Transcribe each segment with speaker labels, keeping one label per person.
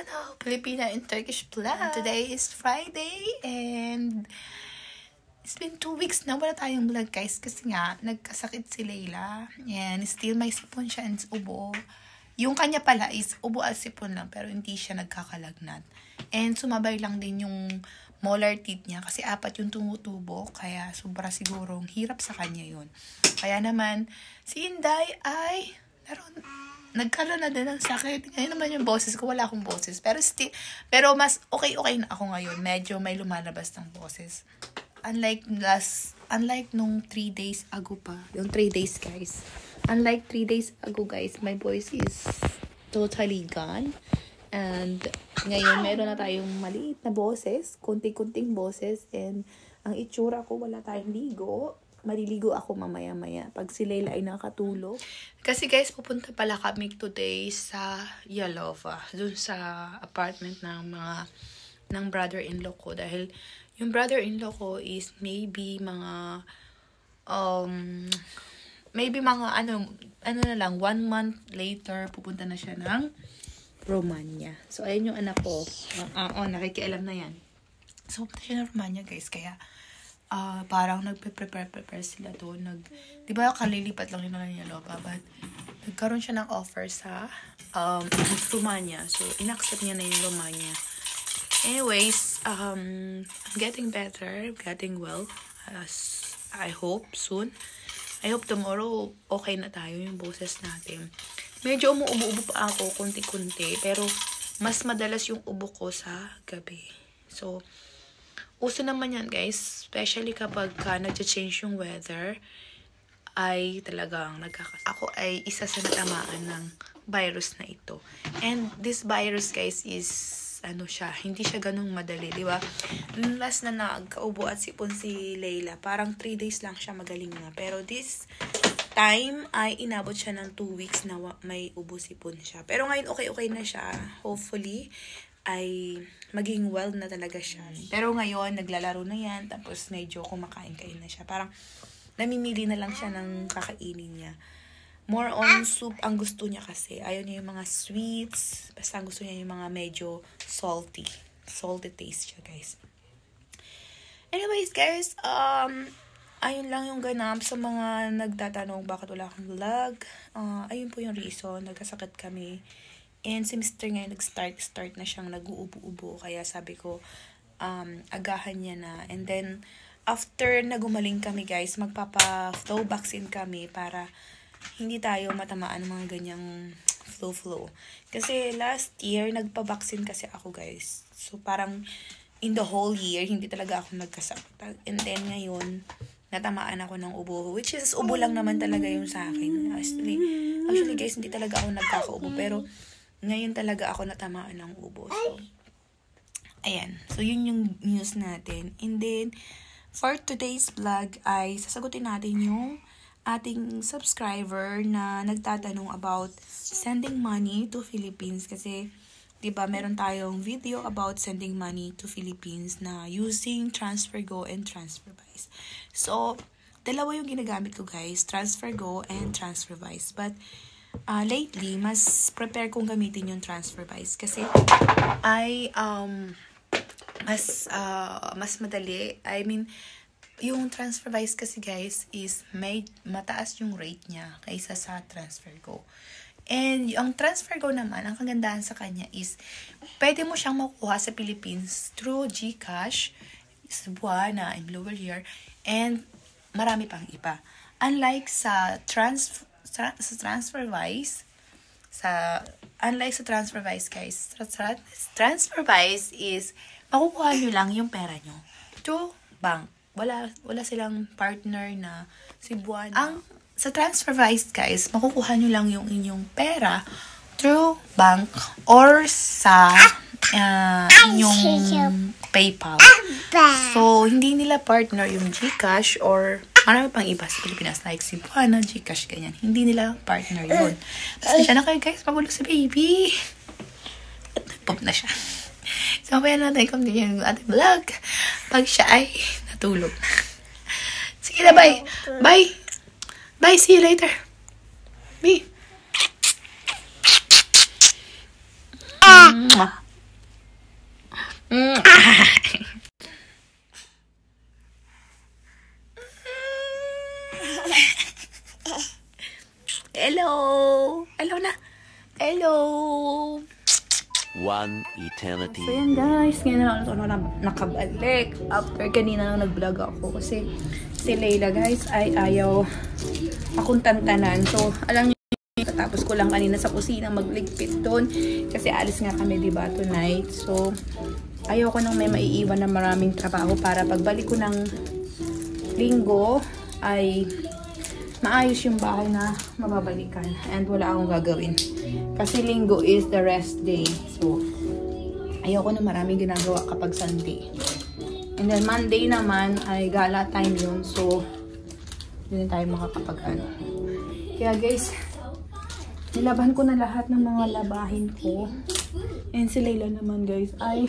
Speaker 1: channel, Filipina and Turkish Vlog. Today is Friday and it's been 2 weeks na wala tayong vlog guys kasi nga nagkasakit si Layla and still may sipon siya and ubo. Yung kanya pala is ubo at sipon lang pero hindi siya nagkakalagnat. And sumabay lang din yung molar teeth niya kasi 4 yung tumutubo kaya sobra sigurong hirap sa kanya yun. Kaya naman si Inday ay nagkaroon na din ng sakit. Ngayon naman yung boses ko, wala akong boses. Pero mas okay na ako ngayon. Medyo may lumalabas ng boses. Unlike nung 3 days ago pa. Yung 3 days guys. Unlike 3 days ago guys, my voice is totally gone. And ngayon meron na tayong maliit na boses. Kunting-kunting boses. And ang itsura ko, wala tayong ligo. Maliligo ako mamaya-maya pag si Layla ay nakatulog. Kasi guys, pupunta pala kami today sa Yalova. Dun sa apartment ng brother-in-law ko. Dahil yung brother-in-law ko is maybe mga ano na lang, 1 month later, pupunta na siya ng Romania. So, ayun yung anak ko. Nakikialam na yan. So, pupunta siya ng Romania guys. Kaya, parang nagpe-prepare sila doon. Di ba kalilipat lang nila ng Yalova, but nagkaroon siya ng offer sa Romania. So, in-accept niya na yung Romania. Anyways, I'm getting better, getting well. I hope soon. I hope tomorrow okay na tayo yung boses natin. Medyo umuubo pa ako, kunti-kunti. Pero, mas madalas yung ubo ko sa gabi. So, uso naman yan guys, especially kapag nag-change yung weather, ay talagang ako ay isa sa natamaan ng virus na ito. And this virus guys is, hindi siya ganung madali, di ba? Last na nagkaubo at sipon si Layla, parang 3 days lang siya magaling na. Pero this time ay inabot siya ng 2 weeks na may ubo sipon siya. Pero ngayon okay na siya, hopefully ay maging well na talaga siya. Pero ngayon, naglalaro na yan, tapos medyo kumakain-kain na siya. Parang namimili na lang siya ng kakainin niya. More on soup ang gusto niya kasi. Ayaw niya yung mga sweets. Basta ang gusto niya yung mga medyo salty. Salty taste siya, guys. Anyways, guys, ayun lang yung ganap sa mga nagtatanong bakit wala akong vlog. Ayun po yung reason. Nagkasakit kami. And si Mr. ngayon nag-start na siyang nag-uubo-ubo. Kaya sabi ko, agahan niya na. And then, after na gumaling kami guys, magpapa-flow vaccine kami para hindi tayo matamaan ng mga ganyang flow. Kasi last year, nagpa-vaccine kasi ako guys. So, parang in the whole year, hindi talaga ako nagkasakit. And then ngayon, natamaan ako ng ubo. Which is, ubo lang naman talaga yung sa akin. Actually guys, hindi talaga ako nagkakaubo. Pero, ngayon talaga ako natamaan ng ubo. So, ayan. So, yun yung news natin. And then, for today's vlog ay sasagutin natin yung ating subscriber na nagtatanong about sending money to Philippines. Kasi, diba, meron tayong video about sending money to Philippines na using TransferGo and TransferWise. So, dalawa yung ginagamit ko guys. TransferGo and TransferWise. But, lately, mas prepare kong gamitin yung TransferWise kasi ay mas madali. I mean, yung TransferWise kasi guys is mataas yung rate niya kaysa sa TransferGo. And yung TransferGo naman, ang kagandahan sa kanya is pwede mo siyang makuha sa Philippines through GCash, Cebuana, and Blue Year, and marami pang iba. Unlike sa TransferWise guys, TransferWise is makukuha nyo lang yung pera nyo to bank. Wala silang partner na Cebuana. Sa TransferWise guys, makukuha nyo lang yung inyong pera through bank or sa inyong PayPal. So, hindi nila partner yung GCash or marami pang iba sa Pilipinas like Cebuana, GCash, ganyan. Hindi nila partner yun. Tapos na siya na kayo guys, magulo sa baby. At nag-pop na siya. So, kaya natin continue yung ating vlog pag siya ay natulog. Sige na, bye. Bye. Bye, see you later. Bye. Hello! Hello na! Hello!
Speaker 2: One eternity.
Speaker 1: So yan guys, ngayon na ako nakabalik. After kanina nang nag-vlog ako kasi si Layla guys ay ayaw akong tantanan. So alam niyo, tapos ko lang kanina sa kusina magligpit doon kasi alis nga kami diba tonight. So ayaw ko nang may maiiwan na maraming trabaho para pagbalik ko ng linggo ay maayos yung bahay na mababalikan and wala akong gagawin. Kasi linggo is the rest day. So, ayoko na maraming ginagawa kapag Sunday. And then Monday naman ay gala time yun. So, hindi tayo makakapag-ano. Kaya guys, nilaban ko na lahat ng mga labahin ko. And si Layla naman guys ay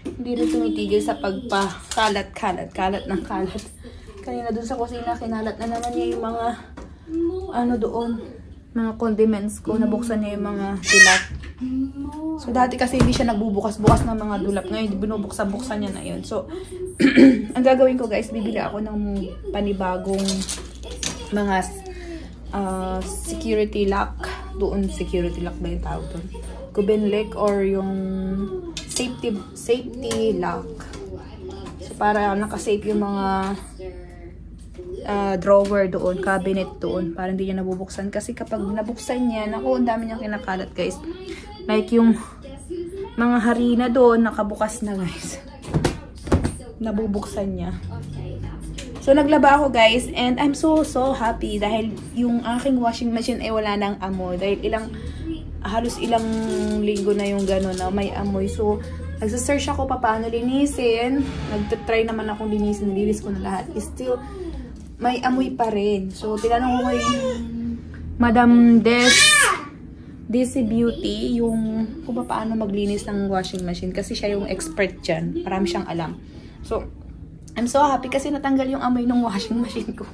Speaker 1: hindi rin tumitigil sa pagpa-kalat ng kalat. Kanina dun sa kusina, kinalat na naman niya yung mga mga condiments ko. Nabuksan niya yung mga dulap. So, dati kasi hindi siya nagbubukas-bukas ng mga dulap. Ngayon, binubuksan-buksan niya na yun. So, ang gagawin ko guys, bibili ako ng panibagong mga security lock. Doon, security lock ba yung tawag doon? Kubenlik or yung safety lock. So, para nakasafe yung mga drawer doon, cabinet doon, para hindi niya nabubuksan. Kasi kapag nabuksan niya, naku, ang dami niyang kinakalat guys. Like yung mga harina doon, nakabukas na guys. Nabubuksan niya. So, naglaba ako guys, and I'm so happy dahil yung aking washing machine ay wala nang amoy. Dahil halos ilang linggo na yung gano'n na may amoy. So, nagsasearch ako pa paano linisin. Nagtatry naman akong linisin, nilinis ko na lahat. Still, may amoy pa rin. So, tinanong ko kay Madam Desi Beauty yung kung paano maglinis ng washing machine. Kasi siya yung expert dyan. Marami siyang alam. So, I'm so happy kasi natanggal yung amoy ng washing machine ko.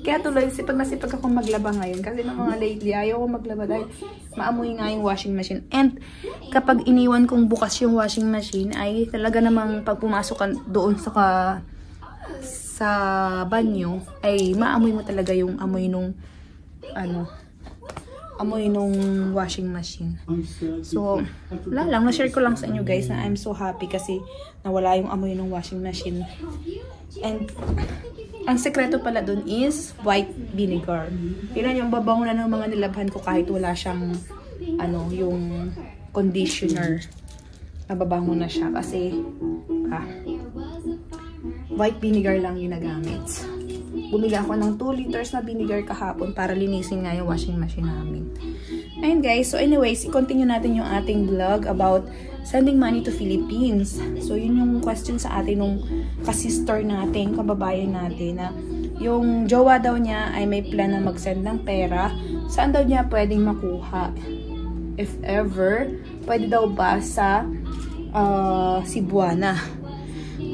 Speaker 1: Kaya tuloy, nasipag akong maglaba ngayon. Kasi ng mga lately, ayaw ko maglaba dahil maamoy nga yung washing machine. And kapag iniwan kong bukas yung washing machine, ay talaga namang pag pumasok ka doon sa banyo, ay maamoy mo talaga yung amoy nung washing machine. So, wala lang, na-share ko lang sa inyo guys na I'm so happy kasi nawala yung amoy ng washing machine. And ang sekreto pala dun is white vinegar. Yun yung babango na ng mga nilabhan ko kahit wala siyang yung conditioner. Nababango na siya kasi white vinegar lang yung nagamit. Bumili ako ng 2 liters na vinegar kahapon para linisin nga yung washing machine namin. Ayun guys, so anyways, i-continue natin yung ating vlog about sending money to Philippines. So yun yung question sa atin nung kasister natin, kababayan natin, na yung jowa daw niya ay may plan na mag-send ng pera. Saan daw niya pwedeng makuha? If ever, pwede daw ba sa Cebuana?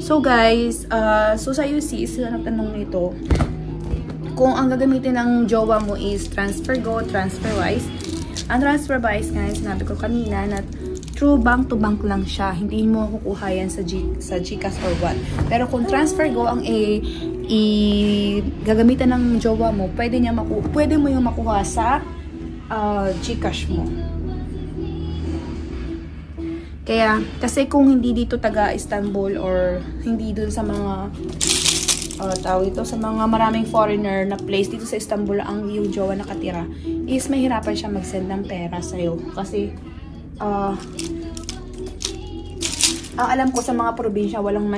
Speaker 1: So guys, so sa UC, nagtanong nito, kung ang gagamitin ng jowa mo is TransferGo, TransferWise. Ang TransferWise nga, sinabi ko kanina na true bank to bank lang siya. Hindi mo makukuha yan sa GCash or what. Pero kung TransferGo ang gagamitan ng jowa mo, pwede mo yung makuha sa GCash mo. Kaya, kasi kung hindi dito taga Istanbul or hindi dun sa mga sa mga maraming foreigner na place dito sa Istanbul ang yung jowa nakatira, is mahirapan siya mag-send ng pera sa'yo. Kasi, ang alam ko sa mga probinsya, walang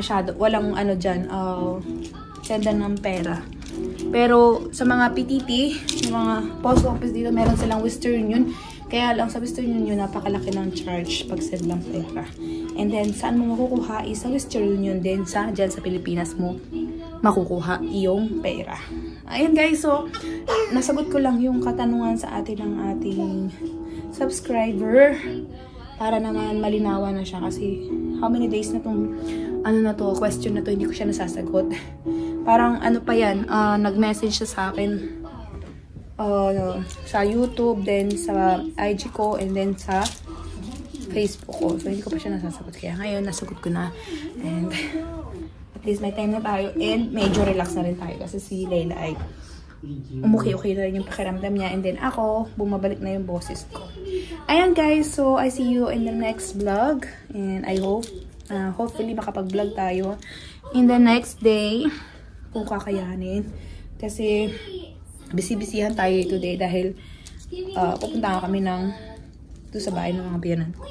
Speaker 1: sendan ng pera. Pero, sa mga PTT, sa mga post office dito, meron silang Western Union. Kaya lang sa Western Union, napakalaki ng charge pag send ng pera. And then, saan mo makukuha is sa Western Union din, dyan sa Pilipinas mo makukuha yung pera. Ayun guys, so, nasagot ko lang yung katanungan sa atin ng ating subscriber para naman malinawan na siya kasi how many days na tong question na to, hindi ko siya nasasagot. Parang pa yan, nag-message siya sa akin sa YouTube, then sa IG ko, and then sa Facebook ko. So, hindi ko pa siya nasasagot. Kaya ngayon, nasagot ko na. And, at least may time na tayo. And, medyo relax na rin tayo. Kasi si Layla ay umuki-uki na rin yung pakiramdam niya. And then, ako, bumabalik na yung boses ko. Ayan, guys. So, I see you in the next vlog. And I hope, hopefully, makapag-vlog tayo in the next day. Kung kakayanin. Kasi, busy-busyhan tayo today dahil pupunta kami doon sa bahay ng mga biyanan ko.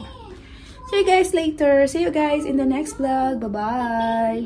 Speaker 1: See you guys later. See you guys in the next vlog. Bye-bye.